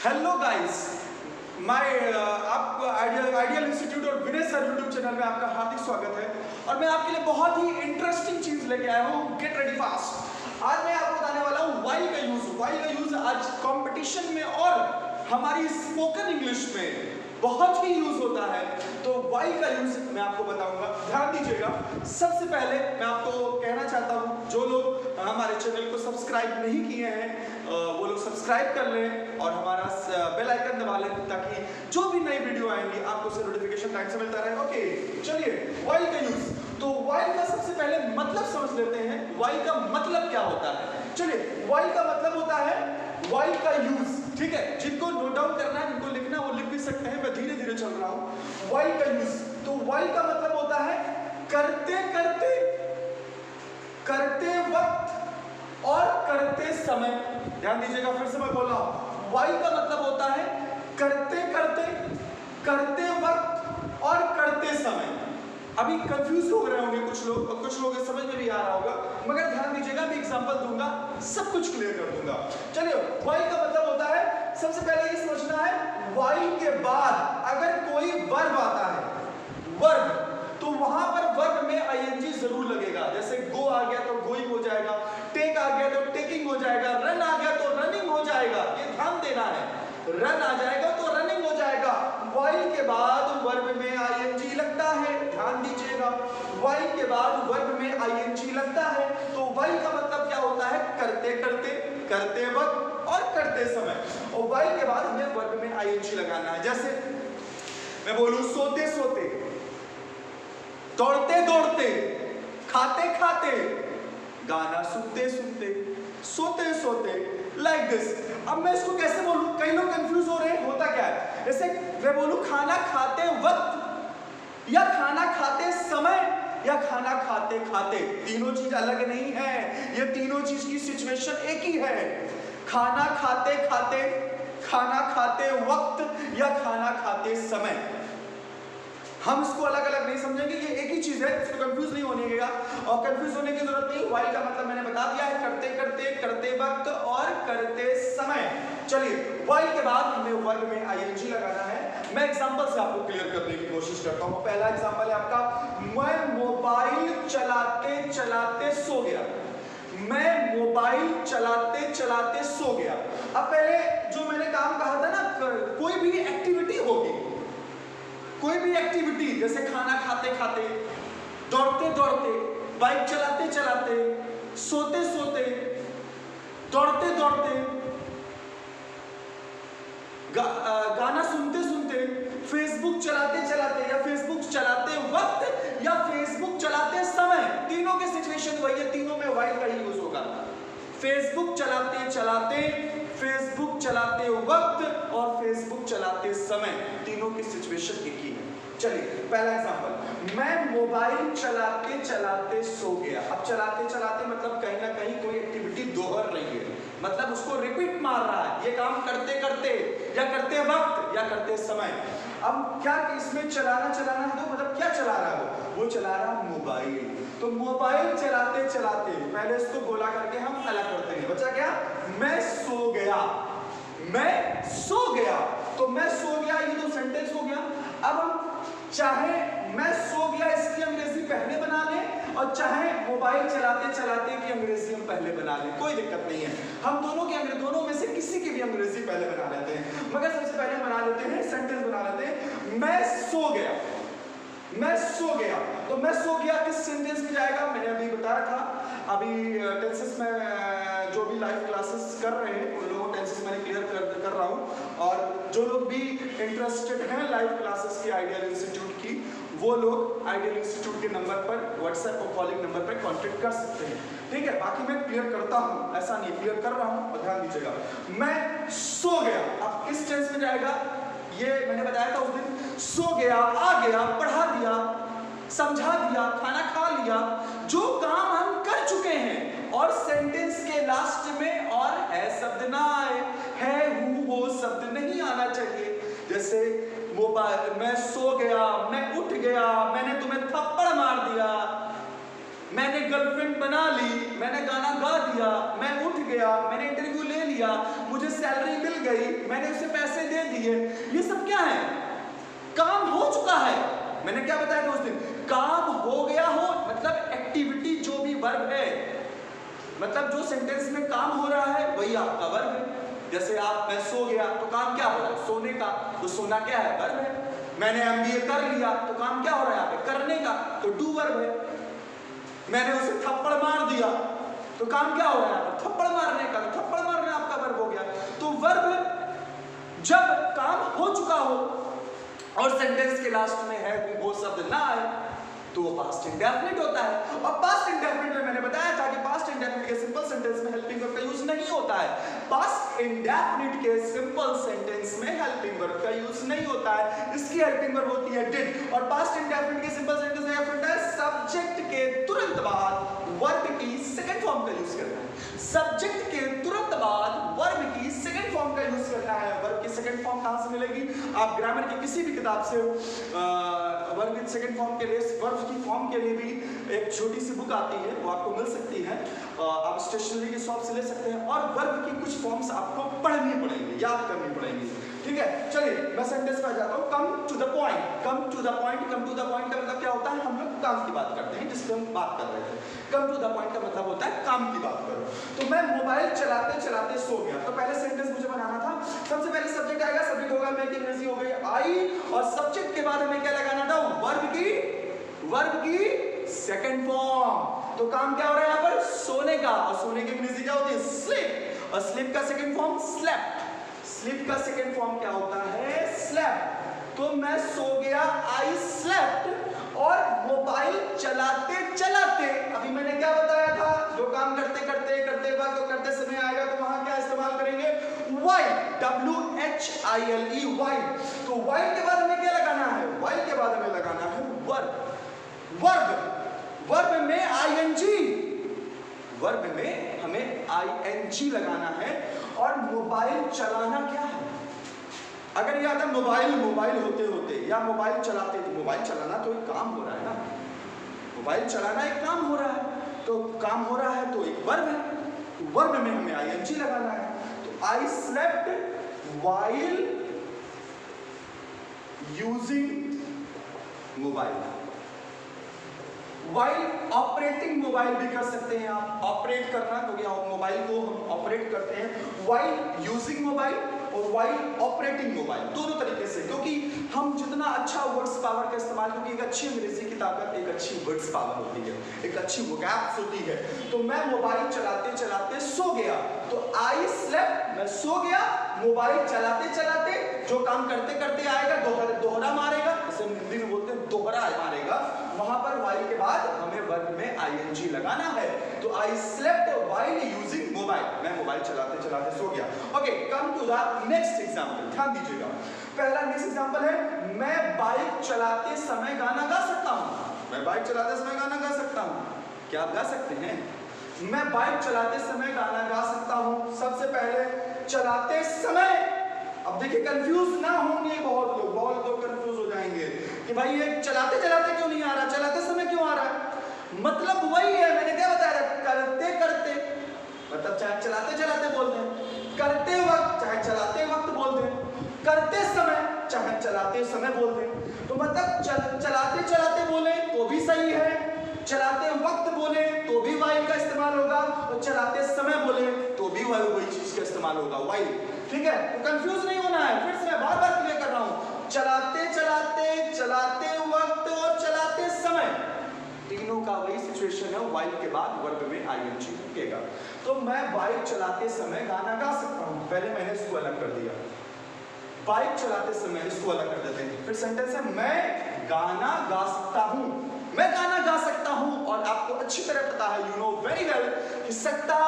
Hello guys, आप ideal institute और विनय sir YouTube channel में आपका हार्दिक स्वागत है। और मैं आपके लिए बहुत ही इंटरेस्टिंग चीज लेके आया हूँ, गेट रेडी फास्ट। आज मैं आपको बताने वाला हूँ वाई का यूज आज कंपटीशन में और हमारी स्पोकन इंग्लिश में बहुत ही यूज होता है। तो वाई का यूज मैं आपको बताऊंगा, ध्यान दीजिएगा। सबसे पहले मैं आपको कहना चाहता हूँ, जो लोग हमारे चैनल को सब्सक्राइब नहीं किए हैं वो लोग सब्सक्राइब कर लें और हमारा बेल आइकन दबा लें, ताकि जो भी नई वीडियो आएंगी आपको उससे नोटिफिकेशन टाइम से मिलता रहे। ओके, चलिए वाई का यूज। तो वाई का सबसे पहले मतलब समझ लेते हैं, वाई का मतलब क्या होता है। चलिए, वाई का मतलब होता है वाई का यूज, ठीक है। जिनको नोट डाउन करना है, जिनको लिखना है वो लिख भी सकते हैं, मैं धीरे धीरे चल रहा हूं। वाई का यूज, तो वाई का मतलब होता है करते करते, करते वक्त और करते समय। ध्यान दीजिएगा, फिर से मैं बोल रहा हूं। वाई का मतलब होता है करते करते, करते वक्त और करते समय। अभी कंफ्यूज हो रहे होंगे कुछ लोग समझ में भी आ रहा होगा, मगर ध्यान दीजिएगा, मैं एग्जांपल दूंगा, सब कुछ क्लियर कर दूंगा। चलिए, वाई का मतलब होता है, सबसे पहले ये समझना है, वाई के बाद अगर कोई वर्ब आता है, वर्ब, तो वहां पर वर्ब में आईएनजी जरूर लगेगा। जैसे गो आ गया तो गोइंग हो जाएगा, टेक आ गया तो टेकिंग हो जाएगा, रन आ गया तो रनिंग हो जाएगा। ये ध्यान देना है, रन आ जाएगा तो रनिंग हो जाएगा। वाई के बाद वर्ब में आईएनजी लगता है, ध्यान दीजिएगा। वाई के बाद वर्ब में आईएनजी लगता है, तो वाई का मतलब क्या होता है, करते करते, करते वक्त और करते समय। और वाई के बाद हमें वर्ब में आईएनजी लगाना है। जैसे मैं बोलूं सोते सोते, दौड़ते दौड़ते, खाते खाते, गाना सुनते सुनते, सोते सोते, लाइक दिस। अब मैं इसको कैसे बोलूं, कई लोग कंफ्यूज हो रहे हैं, होता क्या है। जैसे मैं बोलूं खाना खाते वक्त, या खाना खाते समय, या खाना खाते खाते, तीनों चीज अलग नहीं है, ये तीनों चीज की सिचुएशन एक ही है। खाना खाते खाते, खाना खाते वक्त, या खाना खाते समय। हम इसको अलग अलग नहीं समझेंगे, ये एक ही चीज है, इसको कंफ्यूज नहीं होने देगा। और कंफ्यूज होने की जरूरत नहीं। वाई का मतलब मैंने बता दिया है, करते करते, करते वक्त और करते समय। चलिए, वाई के बाद हमें वर्ब में आईएनजी लगाना है। मैं एग्जांपल से आपको क्लियर करने की कोशिश करता हूं। पहला एग्जांपल है आपका, मैं मोबाइल चलाते चलाते सो गया। मैं मोबाइल चलाते चलाते सो गया। अब पहले जो मैंने काम कहा था ना, कोई भी एक्टिविटी होगी, कोई भी एक्टिविटी, जैसे खाना खाते खाते, दौड़ते दौड़ते, बाइक चलाते चलाते, सोते सोते, दौड़ते दौड़ते, गाना सुनते सुनते, फेसबुक चलाते चलाते, या फेसबुक चलाते वक्त, या फेसबुक चलाते समय, तीनों के सिचुएशन वही है, तीनों में वाई का ही यूज होगा। फेसबुक चलाते चलाते, फेसबुक चलाते वक्त और फेसबुक चलाते समय, तीनों की सिचुएशन एक ही है। चलिए, पहला एग्जांपल, मैं मोबाइल चलाते चलाते सो गया। अब चलाते चलाते मतलब कहीं ना कहीं कोई एक्टिविटी दोहर रही है, मतलब उसको रिपीट मार रहा है, ये काम करते करते, या करते वक्त, या करते समय। अब क्या इसमें चलाना है, तो मतलब क्या चला रहा है वो चला रहा है मोबाइल। तो मोबाइल चलाते चलाते, पहले इसको गोला करके हम अलग करते हैं, बचा क्या, मैं सो गया, मैं सो गया। तो मैं सो गया, ये तो सेंटेंस हो गया। अब हम चाहे मैं सो गया इसकी अंग्रेजी पहले बना लें, और चाहे मोबाइल चलाते चलाते की अंग्रेजी हम पहले बना लें, कोई दिक्कत नहीं है। हम दोनों में से किसी की भी अंग्रेजी पहले बना लेते हैं, मगर सबसे पहले बना लेते हैं, सेंटेंस बना लेते हैं, मैं सो गया। मैं सो गया, तो मैं सो गया किस सेंटेंस में जाएगा, मैंने अभी बताया था। अभी टेंसेस में जो भी लाइव क्लासेस कर रहे हैं उन लोगों टेंसेस मैंने क्लियर कर रहा हूँ। और जो लोग भी इंटरेस्टेड हैं लाइव क्लासेस की आइडियल इंस्टीट्यूट की, वो लोग आइडियल इंस्टीट्यूट के नंबर पर, व्हाट्सएप और कॉलिंग नंबर पर कांटेक्ट कर सकते हैं, ठीक है। बाकी मैं क्लियर करता हूँ, ऐसा नहीं, क्लियर कर रहा हूँ, और ध्यान दीजिएगा। मैं सो गया, अब किस टेंस में जाएगा, ये मैंने बताया था उस दिन, सो गया, आ गया, पढ़ा दिया, समझा दिया, खाना खा लिया, जो काम हम कर चुके हैं। और सेंटेंस के लास्ट में और है शब्द ना आए, है हूं वो शब्द नहीं आना चाहिए। जैसे मोबाइल, मैं सो गया, मैं उठ गया, मैंने तुम्हें थप्पड़ मार दिया, मैंने गर्लफ्रेंड बना ली, मैंने गाना गा दिया, मैं उठ गया, मैंने इंटरव्यू ले लिया, मुझे सैलरी मिल गई, मैंने उसे पैसे दे दिए, ये सब क्या है? काम हो चुका है। मैंने क्या बताया था उस दिन? काम हो गया हो मतलब एक्टिविटी जो भी वर्ब है, मतलब जो सेंटेंस में काम हो रहा है वही आपका वर्ब है। जैसे आप मैं सो गया तो काम क्या हो रहा है? सोने का। तो सोना क्या है? वर्ब है। मैंने एमबीए कर लिया तो काम क्या हो रहा है यहाँ पे? करने का। तो डू वर्ब है। मैंने उसे थप्पड़ मार दिया तो काम क्या हो रहा है? थप्पड़ मारने का। तो थप्पड़ मारना आपका वर्ब हो गया। तो वर्ब जब काम हो चुका हो और सेंटेंस के लास्ट में है वो शब्द ना आए तो वो पास्ट इंडेफिनिट होता है। और पास्ट इंडेफिनिट में मैंने बताया था कि पास्ट इंडेफिनिट के सिंपल सेंटेंस में हेल्पिंग वर्ब का यूज नहीं होता है। पास्ट इंडेफिनिट के सिंपल सेंटेंस में हेल्पिंग वर्ब का यूज नहीं होता है। इसकी हेल्पिंग वर्ब होती है डिड। और पास्ट इंडेफिनिट के सिंपल सेंटेंस में होता है सब्जेक्ट के तुरंत बाद वर्ब की सेकंड फॉर्म का यूज करना है। सब्जेक्ट के तुरंत बाद वर्ब की सेकंड फॉर्म का यूज करना है। वर्ब की सेकंड फॉर्म कहां से मिलेगी? आप ग्रामर की किसी भी किताब से वर्ब की सेकंड फॉर्म के लिए, वर्ब की फॉर्म के लिए भी एक छोटी सी बुक आती है, वो आपको मिल सकती है। आप स्टेशनरी की शॉप से ले सकते हैं। और वर्ब की कुछ फॉर्म्स आपको पढ़नी पड़ेंगी, याद करनी पड़ेंगी। ठीक है, चलिए मैं सेंटेंस पे आ जाता हूँ। Come to the point. Come to the point. Come to the point का मतलब क्या होता है? हम लोग काम की बात करते हैं, जिसपे हम बात कर रहे थे। कम टू द पॉइंट का मतलब होता है काम की बात करो। तो मैं मोबाइल चलाते चलाते सो गया। तो पहले सेंटेंस मुझे बनाना था। सबसे पहले सब्जेक्ट आएगा, सब्जेक्ट होगा मैं की अंग्रेजी हो गई आई, और सब्जेक्ट के बाद हमें क्या लगाना था? वर्ब की सेकंड फॉर्म। तो काम क्या हो रहा है यहाँ पर? सोने का। और सोने की अंग्रेजी क्या होती है? स्लीप। और स्लीप का सेकंड फॉर्म स्लेप्ट। स्लीप का सेकंड फॉर्म क्या होता है? स्लेप्ट। तो मैं सो गया, आई स्लेप्ट। और मोबाइल चलाते चलाते, अभी मैंने क्या बताया था? जो काम करते करते करते वक्त तो करते समय आएगा तो वहां क्या इस्तेमाल करेंगे? वाइल। WHILE while. तो वाइल के बाद हमें क्या लगाना है? वाइल के बाद हमें लगाना है वर्ब। वर्ब में आईएनजी। वर्ब में हमें आईएनजी लगाना है। और मोबाइल चलाना क्या है? अगर याद है मोबाइल होते होते या मोबाइल चलाते, तो मोबाइल चलाना तो एक काम हो रहा है ना। मोबाइल चलाना एक काम हो रहा है, तो काम हो रहा है तो एक वर्ब है। वर्ब में हमें आईएनजी लगाना है। तो I slept while using mobile. While operating mobile भी कर सकते हैं आप। ऑपरेट करना, क्योंकि मोबाइल को हम ऑपरेट करते हैं। वाइल यूजिंग मोबाइल और वाइल ऑपरेटिंग मोबाइल, दोनों तरीके से। क्योंकि हम जितना अच्छा वर्ड्स पावर का इस्तेमाल, क्योंकि एक अच्छी अंग्रेजी की ताकत एक अच्छी वर्ड्स पावर होती है, एक अच्छी वोकैब्स होती है। तो मैं मोबाइल चलाते चलाते सो गया। तो आई स्लेप्ट, मैं सो गया। मोबाइल चलाते चलाते, जो काम करते करते आएगा दोहरा मारेगा, जैसे हम हिंदी में बोलते हैं दोहरा मारेगा, वहां पर वाइल के बाद हमें वर्ब में आईएनजी लगाना है। तो I slept while using mobile. मैं मोबाइल चलाते चलाते सो गया। Okay, come to the next example. ध्यान दीजिएगा। पहला नेक्स्ट एग्जांपल है, मैं बाइक चलाते समय गाना गा सकता हूं। मैं बाइक चलाते समय गाना गा सकता हूं। क्या आप गा सकते हैं? मैं बाइक चलाते समय गाना गा सकता हूं। सबसे पहले चलाते समय, अब देखिए कंफ्यूज ना होंगे बहुत लोग कंफ्यूज हो जाएंगे कि भाई ये चलाते चलाते क्यों नहीं आ रहा, चलाते समय क्यों आ रहा है? मतलब वही है, मैंने क्या बताया, करते करते, मतलब चाहे चलाते चलाते बोलते हैं, करते वक्त चाहे चलाते वक्त बोलते हैं, करते समय चाहे चलाते समय बोलते हैं। तो मतलब चलाते चलाते बोले तो भी सही है, चलाते वक्त बोले तो भी वाइल का इस्तेमाल होगा, और चलाते समय बोले तो भी वही चीज का इस्तेमाल होगा, वाइल। ठीक है, तो कंफ्यूज नहीं होना है। फिर से मैं बार बार क्लियर कर रहा हूं, चलाते चलाते, चलाते वक्त और चलाते समय, तीनों का वही सिचुएशन है। वाइल के बाद वर्ब में आईएनजी लगेगा। तो मैं बाइक चलाते समय गाना गा सकता हूं। पहले मैंने इसको अलग कर दिया, बाइक चलाते समय, इसको अलग कर देते हैं। फिर सेंटेंस है, मैं गाना गा सकता हूं। मैं गाना गा सकता हूं। और आपको अच्छी तरह पता है, यू नो वेरी वेल, कि सकता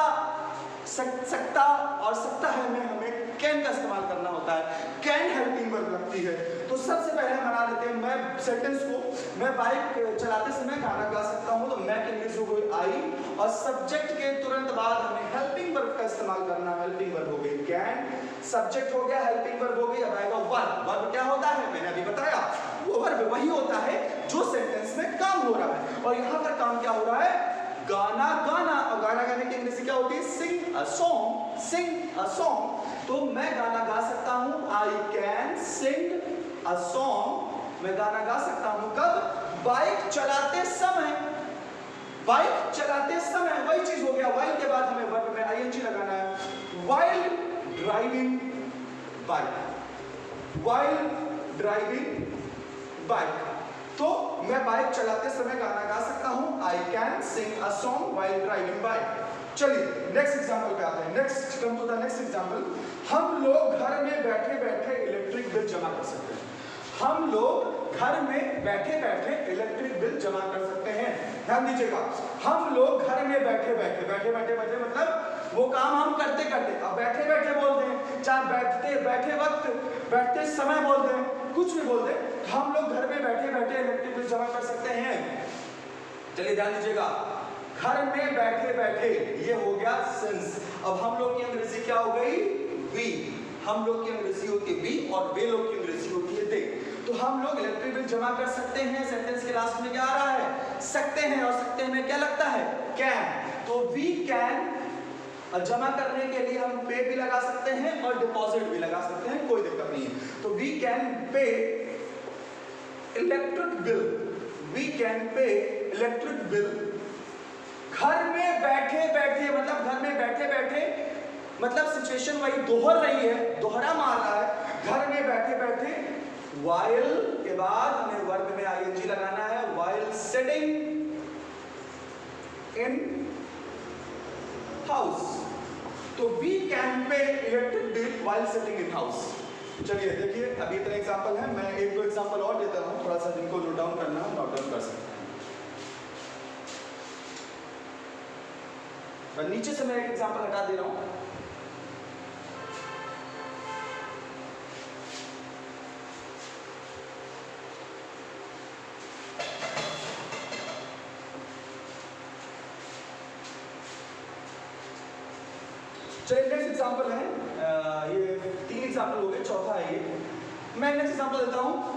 और सकता है में हमें कैन का इस्तेमाल करना होता है। कैन हेल्पिंग वर्ब लगती है। तो सबसे पहले हम बना लेते हैं मैं सेंटेंस को, मैं बाइक चलाते समय गाना गा सकता हूं। तो मैं के इंग्लिश हो गई आई, और सब्जेक्ट के तुरंत बाद हमें हेल्पिंग वर्ब का इस्तेमाल करना है। हेल्पिंग वर्ब हो गई कैन, सब्जेक्ट हो गया, हेल्पिंग वर्ब हो गई। अब आएगा वर्ब। वर्ब क्या होता है? मैंने अभी बताया, वो वर्ब वही होता है जो सेंटेंस में काम हो रहा है। और यहां पर काम क्या हो रहा है? गाना गाना। और गाना गाने की अंग्रेजी क्या होती है? सिंग a song. Singh a song, तो मैं गाना गा सकता हूं, I can sing a song, मैं गाना गा सकता हूं कब, बाइक चलाते समय, बाइक चलाते समय, वही चीज हो गया, वाइल के बाद हमें वर्ब में आईएनजी लगाना है, while driving bike, while driving bike, तो मैं बाइक चलाते समय गाना गा सकता हूं, I can sing a song while driving bike. चलिए नेक्स्ट एग्जांपल पे आते हैं, next come to the next example. हम लोग घर में बैठे बैठे इलेक्ट्रिक बिल जमा कर सकते हैं, हम लोग घर में बैठे बैठे इलेक्ट्रिक बिल जमा कर सकते हैं, ध्यान दीजिएगा, हम लोग घर में बैठे बैठे, बैठे बैठे बैठे मतलब वो काम हम करते करते, अब बैठे बैठे बोलते हैं, चाहे बैठते बैठे वक्त, बैठते समय बोलते हैं, कुछ भी बोलते हैं, तो हम लोग घर में बैठे बैठे इलेक्ट्रिक बिल जमा कर सकते हैं। चलिए ध्यान दीजिएगा, घर में बैठे बैठे, ये हो गया सिंस। अब हम लोग की अंग्रेजी क्या हो गई, वी, हम लोग की अंग्रेजी होती है वी और वे लोग की अंग्रेजी होती है दे, तो हम लोग इलेक्ट्रिक बिल जमा कर सकते हैं। सेंटेंस के लास्ट में क्या आ रहा है, सकते हैं, और सकते हैं में क्या लगता है, कैन, तो वी कैन, जमा करने के लिए हम पे भी लगा सकते हैं और डिपॉजिट भी लगा सकते हैं, कोई दिक्कत नहीं है, तो we can pay electric bill, we can pay electric bill, घर में बैठे बैठे मतलब घर में बैठे बैठे मतलब सिचुएशन वही दोहर रही है, दोहरा मार रहा है, घर में बैठे बैठे, while के बाद हमें वर्ब में आईएनजी लगाना है, while sitting in house, तो we can pay electric bill while sitting in house। चलिए देखिए, अभी इतने एग्जांपल हैं, मैं एक दो एग्जांपल और देता हूं, थोड़ा सा जिनको नोट डाउन करना है नोट डाउन कर सकते हैं। मैं नीचे से मैं एक एग्जांपल हटा दे रहा हूं, चलिए नेक्स्ट एग्जांपल है, ये 3 एग्जांपल हो गए, चौथा है ये, मैं नेक्स्ट एग्जांपल देता हूं।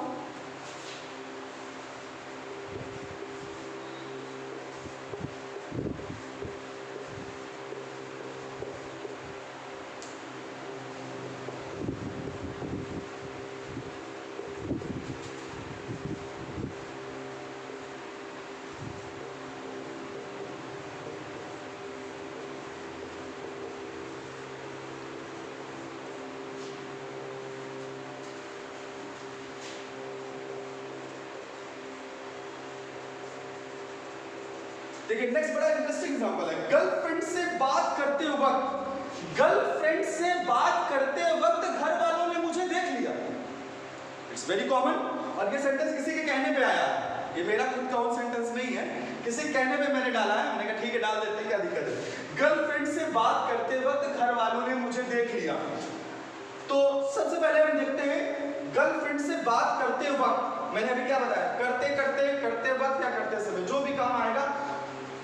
देखिए नेक्स्ट बड़ा इंटरेस्टिंग एग्जांपल है, गर्लफ्रेंड से बात करते वक्त, गर्लफ्रेंड से बात करते वक्त घर वालों ने मुझे देख लिया। इट्स वेरी कॉमन, और ये सेंटेंस किसी के कहने पे आया है, ये मेरा खुद का ओन सेंटेंस नहीं है, किसी के कहने पे मैंने डाला है, मैंने कहा ठीक है डाल देते हैं, क्या दिक्कत है। गर्लफ्रेंड से बात करते वक्त घर वालों ने मुझे देख लिया, तो सबसे पहले हम देखते हैं गर्लफ्रेंड से बात करते वक्त, मैंने अभी क्या बताया, करते करते, करते वक्त या करते समय, जो भी काम आएगा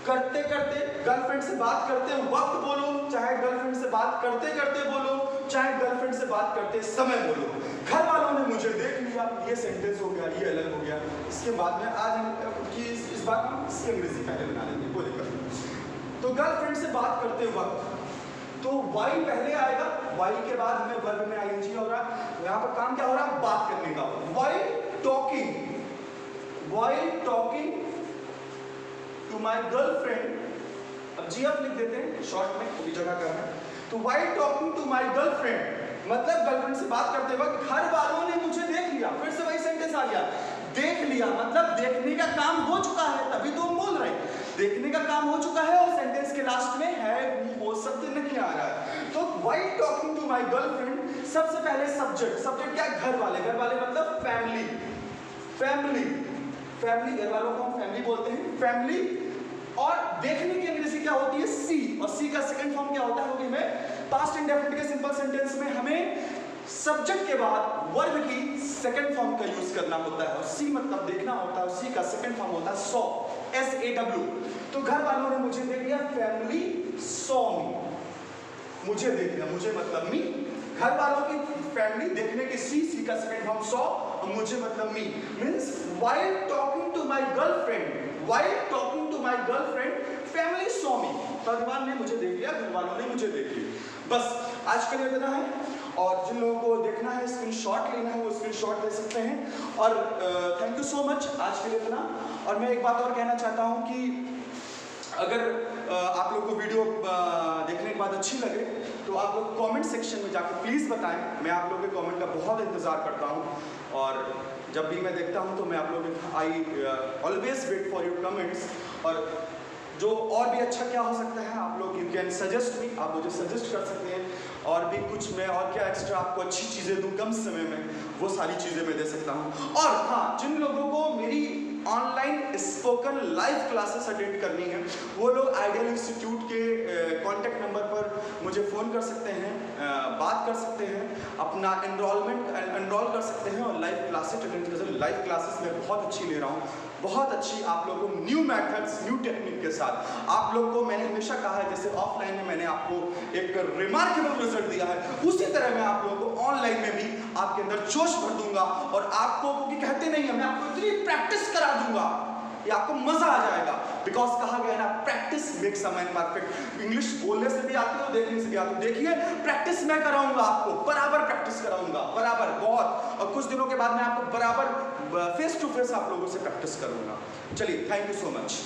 करते करते, गर्लफ्रेंड से बात करते वक्त बोलो, चाहे गर्लफ्रेंड से बात करते करते बोलो, चाहे गर्लफ्रेंड से बात करते समय बोलो, घर वालों ने मुझे देख लिया, ये सेंटेंस हो गया, ये अलग हो गया। इसके बाद में आज हम इस बार हम इसकी अंग्रेजी पहले बना लेंगे, कोई दिक्कत नहीं। तो गर्लफ्रेंड से बात करते वक्त, तो वाई पहले आएगा, वाई के बाद हमें वर्ब में आईएनजी हो रहा है, यहाँ पर काम क्या हो रहा है, बात करने का, while talking, while talking to my girlfriend, अब जीएफ लिख देते हैं शॉर्ट में, पूरी जगह करना है, तो while talking to my girlfriend मतलब गर्लफ्रेंड से बात करते वक्त घर वालों ने मुझे देख लिया, फिर से वही सेंटेंस आ गया, देख लिया मतलब देखने का काम हो चुका है, तभी तो हम बोल रहे हैं, देखने का काम हो चुका है, और सेंटेंस के लास्ट में है वो शब्द नहीं आ रहा है, तो while talking to my girlfriend, सबसे पहले सब्जेक्ट, सब्जेक्ट क्या, घर वाले, घर वाले मतलब फैमिली, फैमिली, फैमिली, घर वालों को हम फैमिली बोलते हैं, फैमिली, और देखने की अंग्रेजी क्या होती है, सी, और सी का सेकंड फॉर्म क्या होता है, वो हमें पास्ट इंडेफिनिट के सिंपल सेंटेंस में हमें सब्जेक्ट के बाद वर्ब की सेकंड फॉर्म का यूज करना होता है, और सी मतलब देखना होता है, सी का सेकंड फॉर्म होता है सॉ, SAW, तो घर वालों ने मुझे देख लिया, फैमिली सॉ मी, मुझे देख लिया, मुझे मतलब मी, घर वालों की फैमिली देखने की सी, सी का सेकंड फॉर्म सॉ, और मुझे मतलब me, means while talking to my girlfriend, while talking to my girlfriend family saw me, परिवार ने मुझे देख लिया, घर वालों ने मुझे देख लिया। बस आज के लिए इतना है, और जिन लोगों को देखना है, स्क्रीनशॉट लेना है, वो स्क्रीनशॉट ले सकते हैं। और थैंक यू सो मच, आज के लिए इतना। और मैं एक बात और कहना चाहता हूँ कि अगर आप लोग को वीडियो देखने के बाद अच्छी लगे तो आप लोग कमेंट सेक्शन में जाकर प्लीज़ बताएं। मैं आप लोगों के कमेंट का बहुत इंतज़ार करता हूँ, और जब भी मैं देखता हूँ तो मैं आप लोगों के I always wait for your comments. और जो और भी अच्छा क्या हो सकता है, आप लोग यू कैन सजेस्ट मी, आप मुझे सजेस्ट कर सकते हैं, और भी कुछ मैं और क्या एक्स्ट्रा आपको अच्छी चीज़ें दूँ कम समय में, वो सारी चीज़ें मैं दे सकता हूँ। और हाँ, जिन लोगों को मेरी online spoken live classes attend करनी है, वो लोग आइडियल इंस्टीट्यूट के कॉन्टैक्ट नंबर पर मुझे फ़ोन कर सकते हैं, बात कर सकते हैं, अपना एनरोल कर सकते हैं, और लाइव क्लासेस अटेंड कर सकते हैं। लाइव क्लासेस मैं बहुत अच्छी ले रहा हूँ, बहुत अच्छी, आप लोगों को न्यू मेथड्स, न्यू टेक्निक के साथ। आप लोगों को मैंने हमेशा कहा है, जैसे ऑफलाइन में मैंने आपको एक रिमार्केबल रिजल्ट दिया है, उसी तरह मैं आप लोगों को ऑनलाइन में भी आपके अंदर जोश भर दूंगा, और आपको, क्योंकि कहते नहीं है, मैं आपको इतनी प्रैक्टिस करा दूंगा कि आपको मजा आ जाएगा। बिकॉज कहा गया ना, practice makes a man perfect. English बोलने से भी आती है, देखने से भी आती है। देखिए, प्रैक्टिस मैं कराऊंगा आपको, बराबर प्रैक्टिस कराऊंगा, बराबर, बहुत। और कुछ दिनों के बाद मैं आपको बराबर फेस टू फेस आप लोगों से प्रैक्टिस करूंगा। चलिए, थैंक यू सो मच।